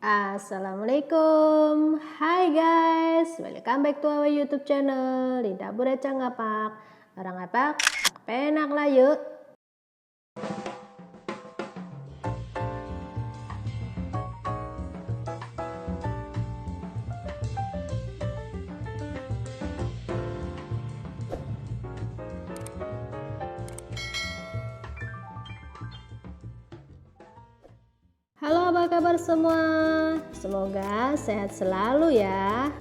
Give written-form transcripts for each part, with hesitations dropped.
Assalamualaikum, hai guys, welcome back to our YouTube channel Linda Bureca Ngapak. Orang ngapak, penak lah yuk. Halo, apa kabar semua? Semoga sehat selalu ya.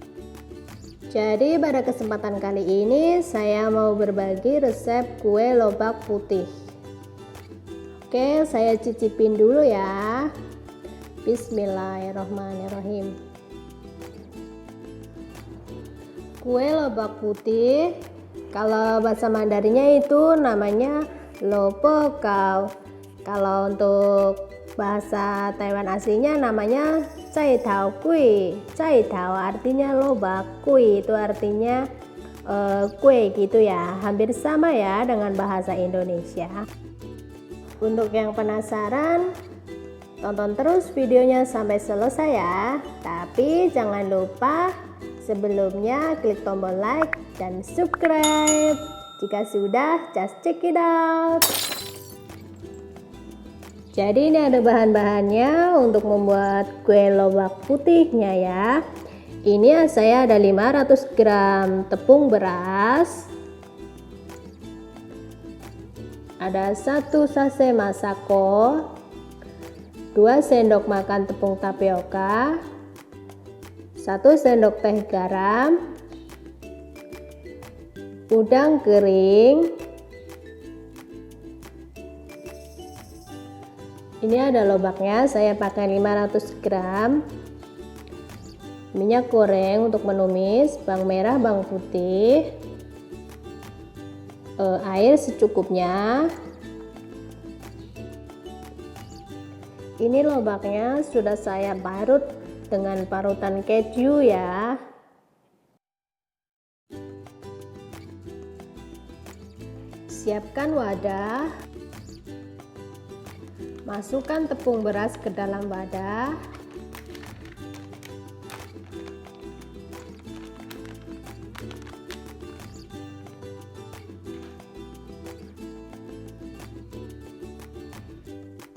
Jadi pada kesempatan kali ini saya mau berbagi resep kue lobak putih. Oke, saya cicipin dulu ya. Bismillahirrohmanirrohim. Kue lobak putih, kalau bahasa Mandarinnya itu namanya lopekau. Kalau untuk bahasa Taiwan aslinya namanya cai tao kui. Cai tao artinya lobak, kui itu artinya kue gitu ya. Hampir sama ya dengan bahasa Indonesia. Untuk yang penasaran, tonton terus videonya sampai selesai ya. Tapi jangan lupa sebelumnya klik tombol like dan subscribe. Jika sudah, just check it out. Jadi ini ada bahan-bahannya untuk membuat kue lobak putihnya ya. Ini saya ada 500 gram tepung beras, ada 1 sachet masako, 2 sendok makan tepung tapioka, 1 sendok teh garam, udang kering. Ini ada lobaknya, saya pakai 500 gram. Minyak goreng untuk menumis, bawang merah, bawang putih, air secukupnya. Ini lobaknya sudah saya parut dengan parutan keju ya. Siapkan wadah. Masukkan tepung beras ke dalam wadah.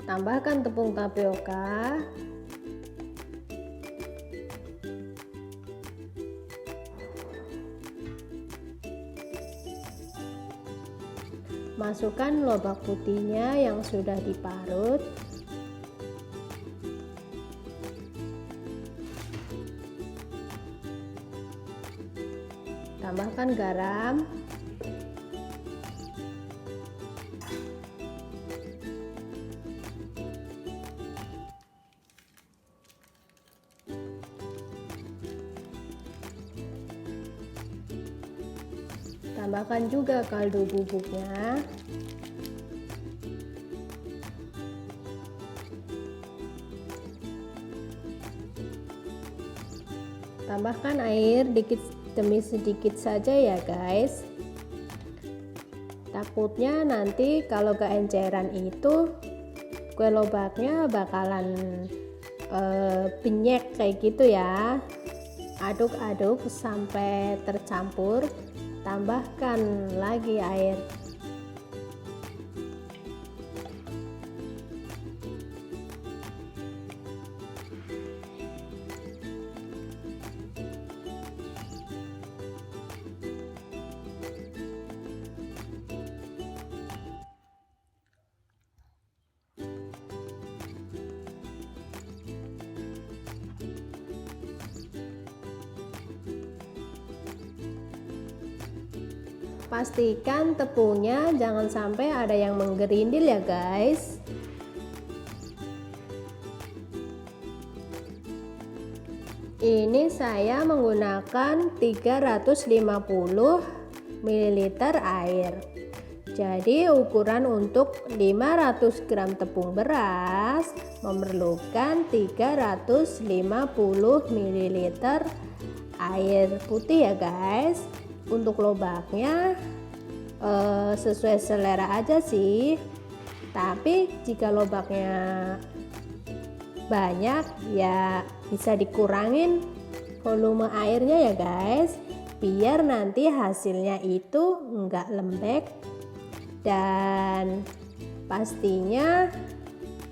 Tambahkan tepung tapioka. Masukkan lobak putihnya yang sudah diparut. Tambahkan garam. Tambahkan juga kaldu bubuknya. Tambahkan air dikit demi sedikit saja ya guys. Takutnya nanti kalau keenceran itu kue lobaknya bakalan penyek kayak gitu ya. Aduk-aduk sampai tercampur. Tambahkan lagi air. Pastikan tepungnya jangan sampai ada yang menggerindil ya guys. Ini saya menggunakan 350 ml air. Jadi ukuran untuk 500 gram tepung beras memerlukan 350 ml air putih ya guys. Untuk lobaknya sesuai selera aja sih. Tapi jika lobaknya banyak ya bisa dikurangin volume airnya ya guys, biar nanti hasilnya itu enggak lembek dan pastinya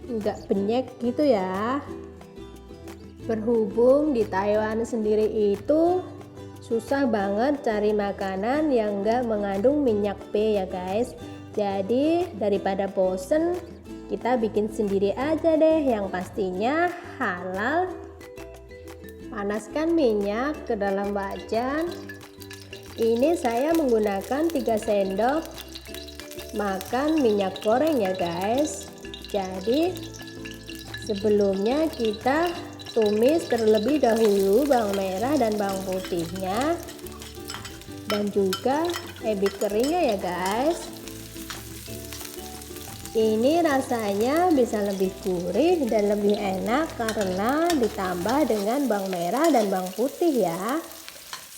enggak benyek gitu ya. Berhubung di Taiwan sendiri itu susah banget cari makanan yang enggak mengandung minyak B ya guys. Jadi daripada bosen, kita bikin sendiri aja deh, yang pastinya halal. Panaskan minyak ke dalam wajan. Ini saya menggunakan 3 sendok makan minyak goreng ya guys. Jadi sebelumnya kita tumis terlebih dahulu bawang merah dan bawang putihnya dan juga ebi keringnya ya guys. Ini rasanya bisa lebih gurih dan lebih enak karena ditambah dengan bawang merah dan bawang putih ya.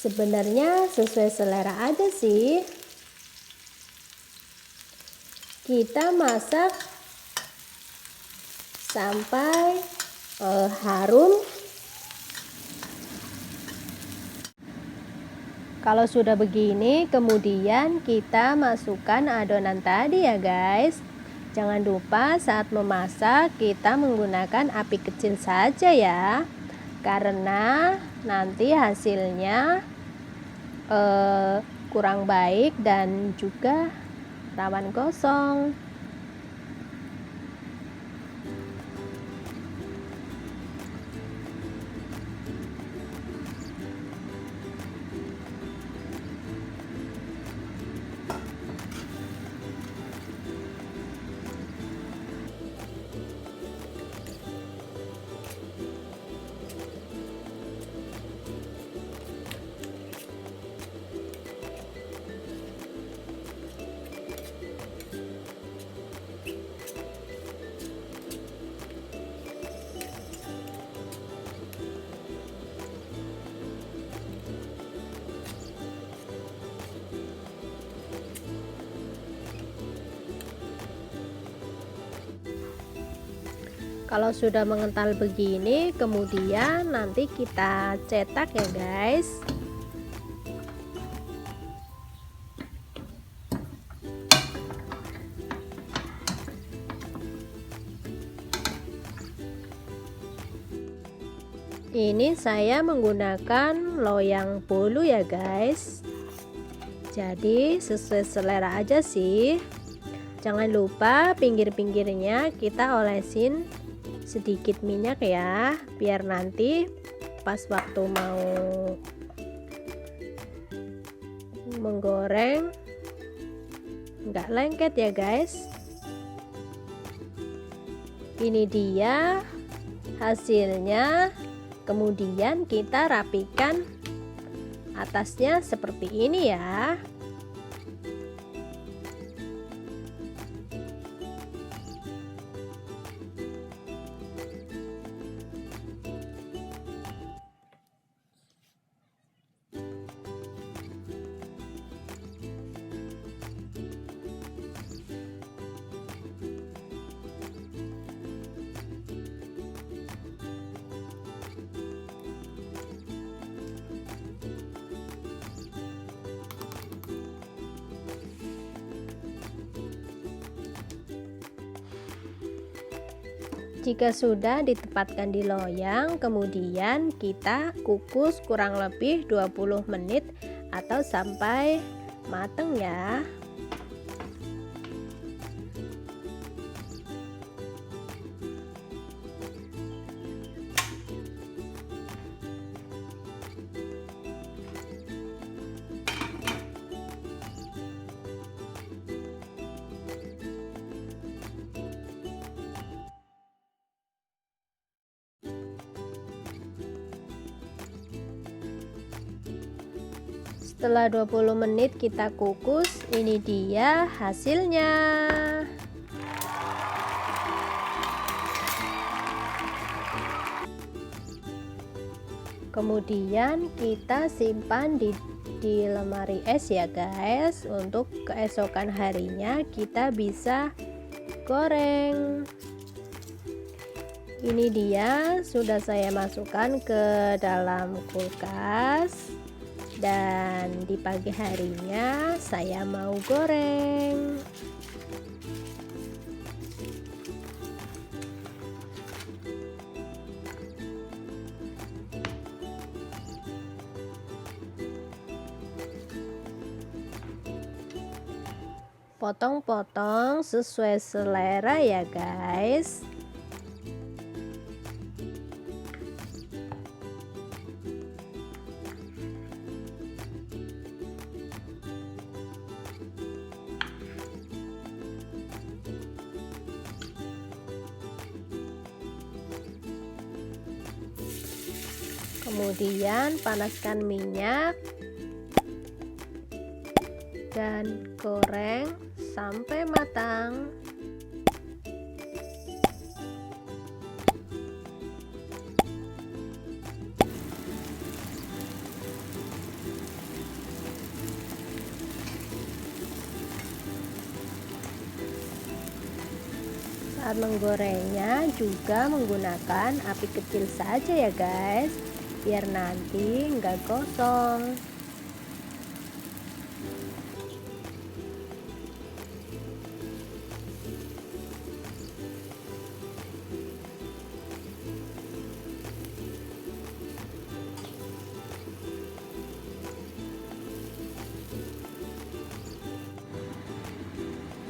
Sebenarnya sesuai selera aja sih. Kita masak sampai harum. Kalau sudah begini, kemudian kita masukkan adonan tadi ya guys. Jangan lupa saat memasak kita menggunakan api kecil saja ya, karena nanti hasilnya kurang baik dan juga rawan gosong. Kalau sudah mengental begini, kemudian nanti kita cetak ya guys. Ini saya menggunakan loyang bolu ya guys. Jadi sesuai selera aja sih. Jangan lupa pinggir-pinggirnya kita olesin sedikit minyak ya, biar nanti pas waktu mau menggoreng nggak lengket ya guys. Ini dia hasilnya. Kemudian kita rapikan atasnya seperti ini ya. Jika sudah ditempatkan di loyang, kemudian kita kukus kurang lebih 20 menit atau sampai mateng ya. Setelah 20 menit kita kukus, ini dia hasilnya. Kemudian kita simpan di lemari es ya guys. Untuk keesokan harinya kita bisa goreng. Ini dia sudah saya masukkan ke dalam kulkas, dan di pagi harinya saya mau goreng. Potong-potong sesuai selera ya guys. Kemudian panaskan minyak dan goreng sampai matang. Saat menggorengnya juga menggunakan api kecil saja ya guys, biar nanti nggak gosong.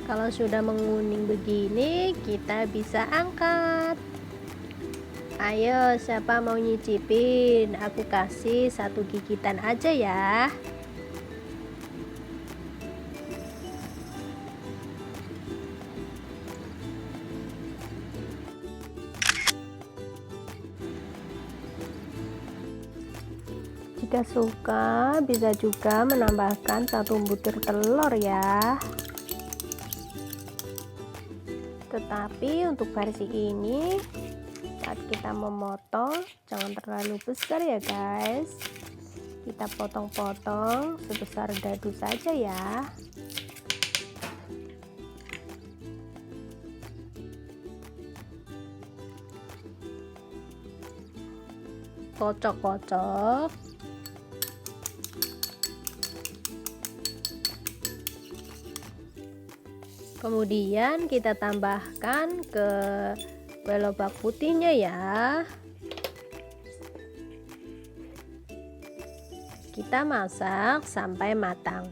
Kalau sudah menguning begini, kita bisa angkat. Ayo, siapa mau nyicipin? Aku kasih 1 gigitan aja ya. Jika suka, bisa juga menambahkan 1 butir telur ya. Tetapi untuk versi ini, saat kita memotong jangan terlalu besar ya guys. Kita potong-potong sebesar dadu saja ya. Kocok-kocok. Kemudian kita tambahkan ke kue lobak putihnya ya. Kita masak sampai matang.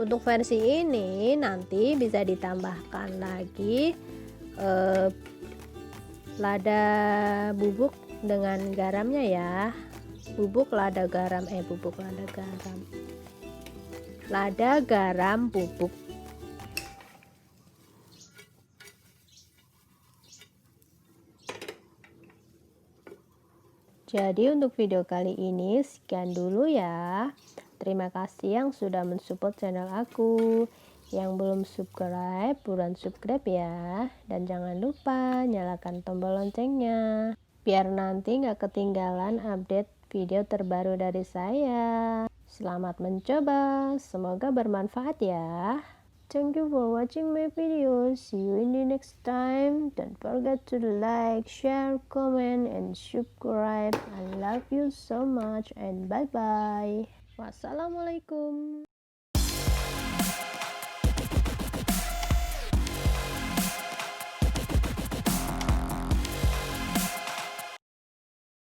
Untuk versi ini nanti bisa ditambahkan lagi lada bubuk dengan garamnya ya. Lada garam bubuk. Jadi untuk video kali ini sekian dulu ya. Terima kasih yang sudah mensupport channel aku. Yang belum subscribe, buruan subscribe ya. Dan jangan lupa nyalakan tombol loncengnya, biar nanti gak ketinggalan update video terbaru dari saya. Selamat mencoba, semoga bermanfaat ya. Thank you for watching my video. See you in the next time. Don't forget to like, share, comment, and subscribe. I love you so much and bye-bye. Wassalamualaikum.